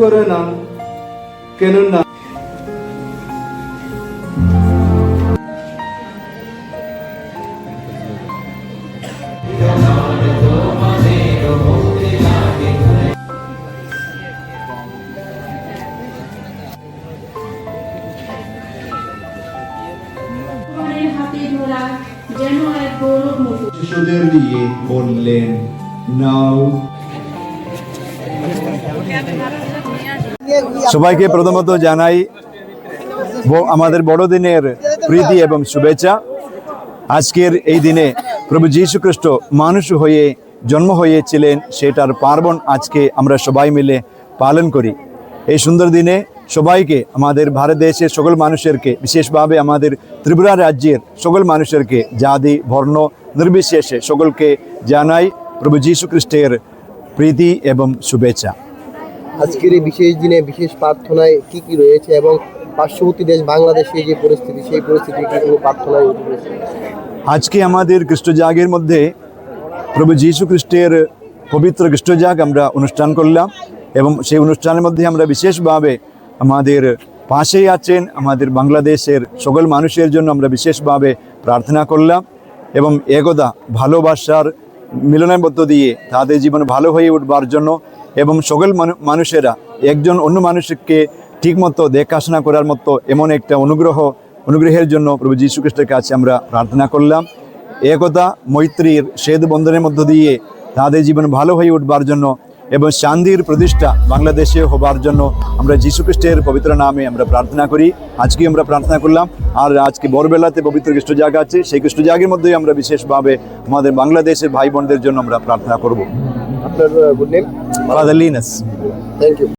করে না, কেননা শিশুদের দিয়ে বললেন, নাও। সবাইকে প্রথমত জানাই আমাদের বড়দিনের প্রীতি এবং শুভেচ্ছা। আজকের এই দিনে প্রভু যীশু খ্রিস্ট মানুষ হয়ে জন্ম হয়েছিলেন, সেটার পার্বণ আজকে আমরা সবাই মিলে পালন করি। এই সুন্দর দিনে সবাইকে, আমাদের ভারত দেশের সকল মানুষেরকে, বিশেষভাবে আমাদের ত্রিপুরা রাজ্যের সকল মানুষেরকে, জাতি বর্ণ নির্বিশেষে সকলকে জানাই প্রভু যীশু খ্রিস্টের প্রীতি এবং শুভেচ্ছা। আজকের এই বিশেষ দিনে বিশেষ প্রার্থনায় কি কি রয়েছে এবং পার্শ্ববর্তী দেশ বাংলাদেশের যে পরিস্থিতি, সেই পরিস্থিতি কি কোনো প্রার্থনায় রয়েছে? আজকে আমাদের খ্রিস্টজাগের মধ্যে প্রভু যীশু খ্রিস্টের পবিত্র খ্রিস্টজাগ আমরা অনুষ্ঠান করলাম এবং সেই অনুষ্ঠানের মধ্যে আমরা বিশেষভাবে আমাদের পাশেই আছেন আমাদের বাংলাদেশের সকল মানুষের জন্য আমরা বিশেষভাবে প্রার্থনা করলাম এবং একদা ভালোবাসার মিলনের মধ্য দিয়ে তাদের জীবন ভালো হয়ে উঠবার জন্য এবং সকল মানুষেরা একজন অন্য মানুষকে ঠিকমতো দেখাশোনা করার মতো এমন একটা অনুগ্রহের জন্য প্রভু যীশু খ্রিস্টের কাছে আমরা প্রার্থনা করলাম। একতা মৈত্রীর সেতু বন্ধনের মধ্য দিয়ে তাদের জীবন ভালো হয়ে উঠবার জন্য এবং শান্তির প্রতিষ্ঠা বাংলাদেশে হবার জন্য আমরা যীশু খ্রিস্টের পবিত্র নামে আমরা প্রার্থনা করি। আজকে আমরা প্রার্থনা করলাম, আর আজকে বড়বেলাতে পবিত্র খ্রিস্টজাগ আছে, সেই খ্রিস্টজাগের মধ্যেই আমরা বিশেষভাবে আমাদের বাংলাদেশের ভাই বোনদের জন্য আমরা প্রার্থনা করব। আপনার good name? Father Linus. Thank you.